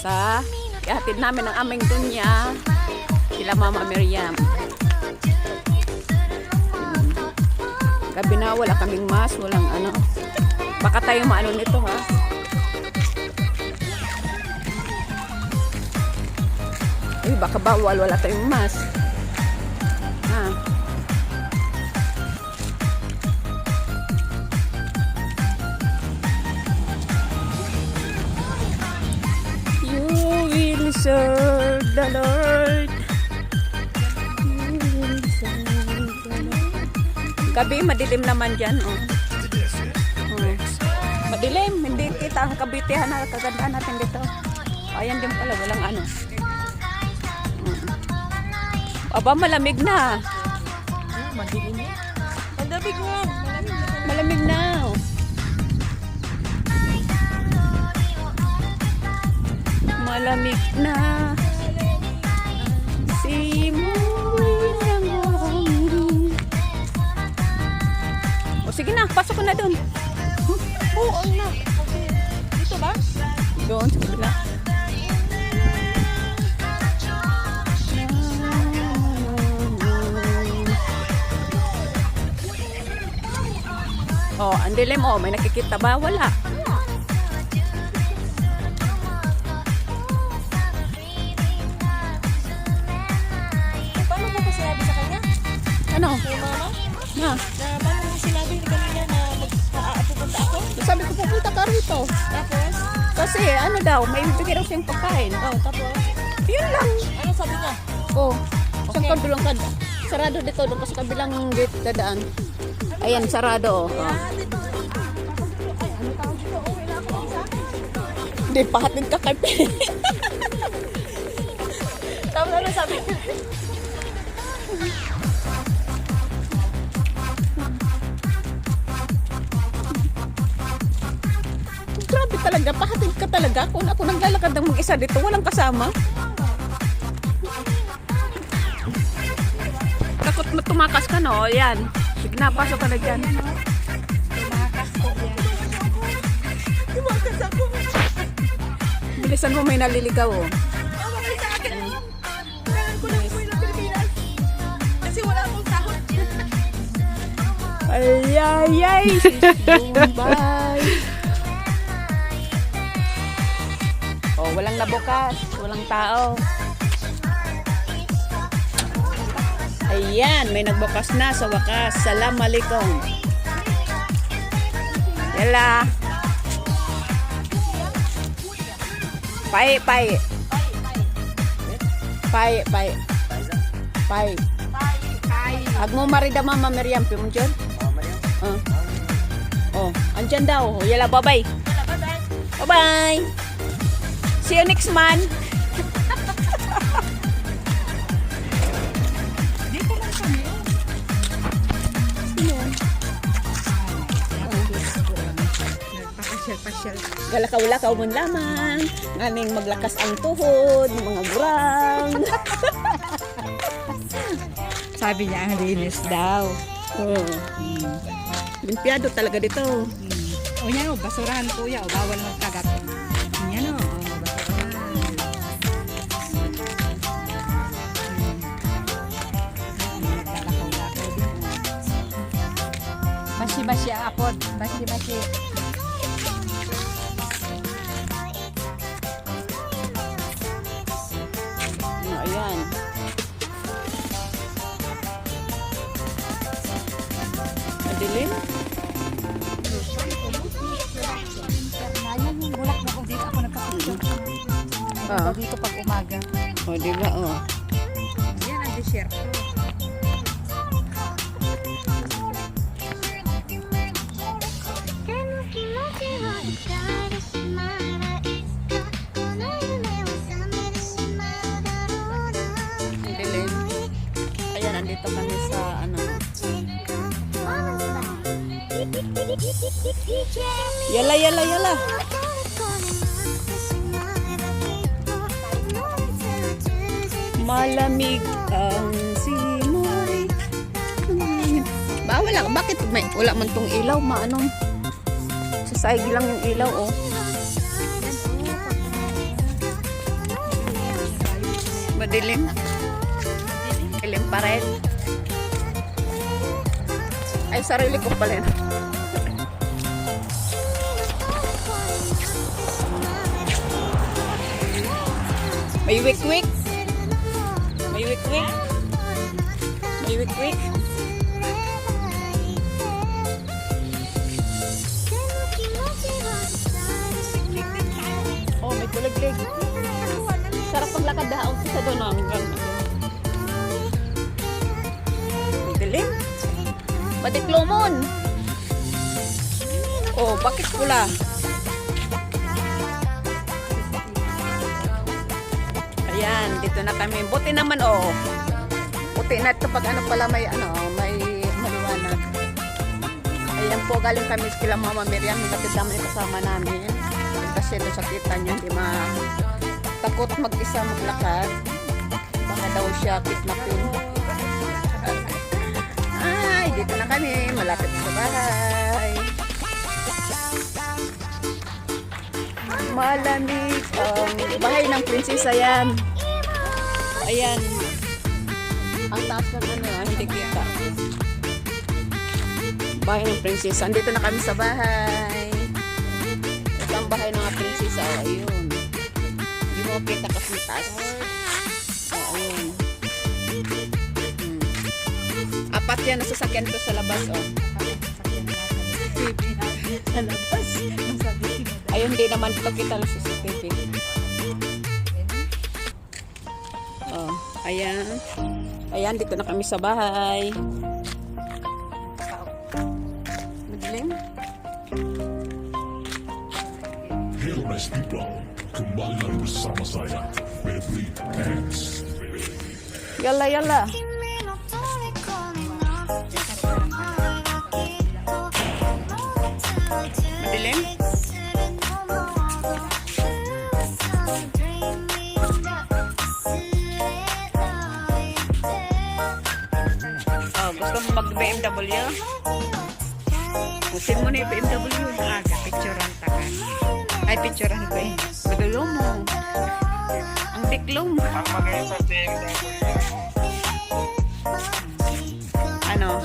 sa ihatid namin ang aming dunya sila Mama Miriam. Gabi na, wala kaming mas, walang ano. Baka tayo maano nito ha. Ay, baka bawal, wala tayong mas. Ha. You will serve the Lord. Gabi, madilim naman dyan, oh. Madilim, hindi kita ang kabitihan na kagandaan natin dito. Ayan din pala, walang ano. Aba, malamig na. Madilim na. Malamig na. Malamig na. Malamig na. O sige na, pasok ko na doon. Oo, na. Dito ba? Doon, sa kabila. Oh, ang dilim, oh, may nakikita ba? Wala. Paano mo pa sinabi sa kanya? Ano? Kay mama? Na, Na paano mo sinabi ni kanina na pupunta ako? sabi ko pupunta ka rito. Tapos? Kasi ano daw, may bigay daw siyang pagkain. Oh, tapos? Yun lang. Ano sabi niya? Oh, saan Okay. ka dulong ka? Sarado dito, doon ka sa kabilang gate dadaan. Ayan, sarado. Oh. Hindi, pahatid ka kay Tapos ano sabi? Grabe talaga, pahatid ka talaga. Kung ako naglalakad ng mag-isa dito, walang kasama. Takot mo tumakas ka, no? Yan. Sige na, pasok ka na dyan. Tumakas ako. Bilisan mo, may naliligaw, oh. Awa kayo sa akin. Kailangan ko lang umuwi ng Pilipinas. Kasi wala akong sahod. Ay, ay, ay. Bye. Oh, walang nabukas. Walang tao. Ayan, may nagbukas na sa wakas. Assalamualaikum. Yala. Pai, pai. Pai, pai. Pai. Agmo marida Mama Miriam, pi mo dyan? Oh, andyan daw. Yala, bye-bye. Bye-bye. See you next month. Dito lang kami. Pasyal-pasyal. Galakaw-lakaw mo lamang. Nganing maglakas ang tuhod, mga gurang. Sabi niya ang linis daw. Oh. Limpiado talaga dito. O yan o, basurahan kuya o, bawal magkagat. Yan o, basurahan. Naglalakaw-lakaw din. Basi-basi ang apod, basi-basi. Oh, ayan. Madilim? Ayan yung bulak na kung dito ako nagkakapit. Ah. Dito pag umaga. Oh, diba? Oh. Yan ang desierto. Dilim. Ayan, andito kami sa ano. Yala, yala, yala. Malamig ang simoy. Ba, wala. Bakit may, wala man tong ilaw? Maanong sa saigi lang yung ilaw, oh. Madilim. Madilim pa rin. Ay, sarili ko pala yun. May wik-wik. May wik-wik. May wik-wik. Oh, may bulag-leg. Sarap paglakad daon sa doon hanggang. Dilim. Madiklomon. Oh, bakit pula? Ayan, dito na kami. Buti naman, oh. Buti na ito pag ano pala may maliwanag. Ayan po, galing kami kila Mama Miriam. Kapit naman yung kasama namin. Kasi doon sa kita niya, hindi takot mag-isa maglakad. Baka daw siya kidnapin. Ay, dito na kami. Malapit sa bahay. Malamig ang bahay ng prinsesa yan. Ayan. Ang taas ng ano, hindi kita. Bahay ng prinsesa. Andito na kami sa bahay. Ito ang bahay ng mga prinsesa. O, ayun. Hindi mo kita kasi taas. O, ayun. Apat yan. Nasasakyan ko sa labas. O. Sa labas. Ayun, hindi naman ito kita ng CCTV. Oh, ayan. Ayan, dito na kami sa bahay. Madilim. Hello nice people, kembali lagi bersama saya, Baby Hands. Yalla, yalla. Madilim. Oh, gusto mo mag-BMW? Pusin mo na yung BMW. Picturean ta ka. Ay, picturean ko eh. Bigalo mo. Ang diklong. Ang magaling sa BMW. Ano?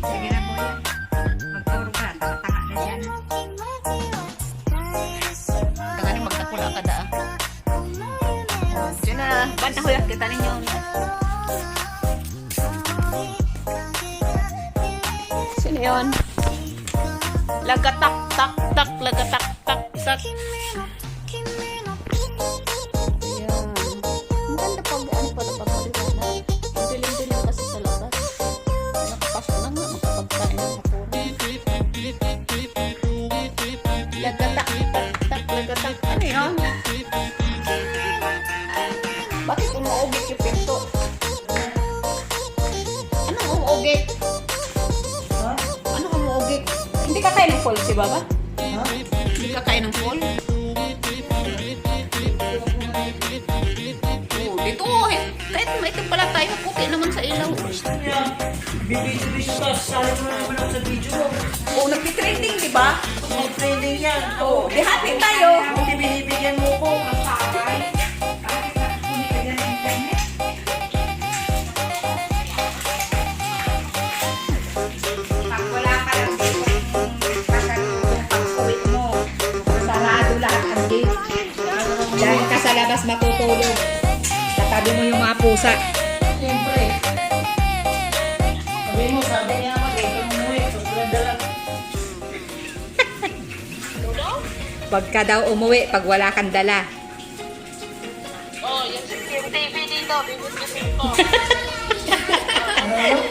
Sige na po yan. Magturo ka. Tanga-tanga na yan. Tangan ni magkakula ka da. Diyan na. Ba't na huyat kita ninyo? Sino yun? Lagatak, tak, tak, lagatak, tak, tak. Ayan. Ang ganda pag ano pala papaliwanag. Ang dilim-dilim kasi sa labas. Nakapasok na nga, makapagkain ng hapunan. Lagatak, tak, tak, lagatak. Ano yun? Bakit umuugit yung pinto? Anong umuugit? Anong umuugit? Hindi ka kain ng fall si Baba? Hindi ka kain ng fall? Oh, dito kahit maitim pala tayo, okay naman sa ilaw. Bibidyo ka, sali mo naman ako sa video mo. Oh, nagtitrending, di ba? May training yan. Oh, di happy tayo. Hindi binibigyan mo ko. Pag wala ka lang dito, pag-uwi mo, sarado lahat ang gate. Dahil ka sa labas matutulog. Tatabi mo yung mga pusa. Siyempre. Sabi mo, sabi niya ako, dito umuwi. Susunod na lang. Pagka daw umuwi, pag wala kang dala.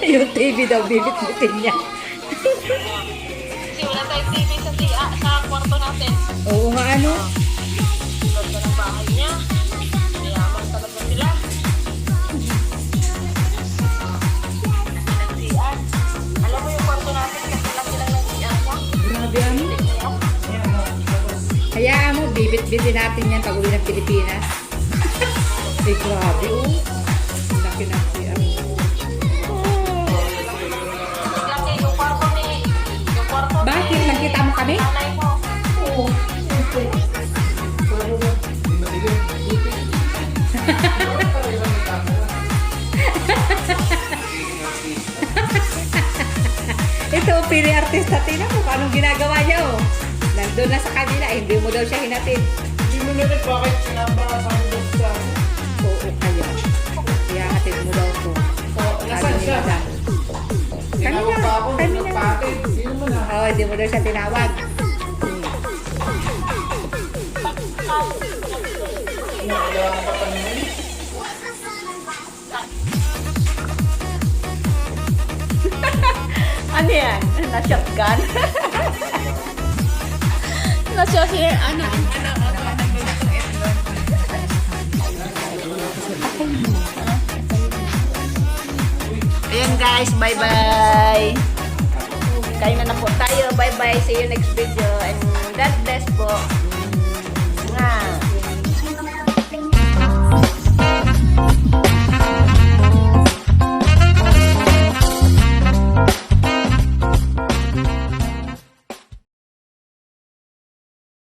Yung TV daw, bibit-bitin niya. Kasi wala tayong TV sa kwarto natin. Oo nga ano. Ganda ng bahay niya. Mayaman talaga sila. Nagsian. Alam mo yung kwarto natin, kasi laki lang nagsian mo. Grabe ano. Hayaan mo, bibit-bitin natin yan pag uwi ng Pilipinas. Eh, grabe oh. Laki na siya. Laki yung kwarto ni... Yung kwarto ni... Bakit? Nakita mo kami? Nanay mo. Oo. Siyempre. Pero hindi matilim. Ito, pili artista. Tingnan mo kung anong ginagawa niya oh. Nandun na sa kanila. Eh, hindi mo daw siya hinatid. Hindi mo narinig bakit sinamba sa amin sa amin. Oo, kaya. Kaya hatid mo daw to. Oh, nasaan siya? Tinawag pa ako, Kanina. nagpatid. Hindi naman ah. Oo, hindi mo daw siya tinawag. Kailangan pa paningin. Ano yan? Na-shotgun? Na-shotgun? Ano? Ayan guys, bye-bye. Kain na po tayo. Bye-bye. See you next video. And God bless po.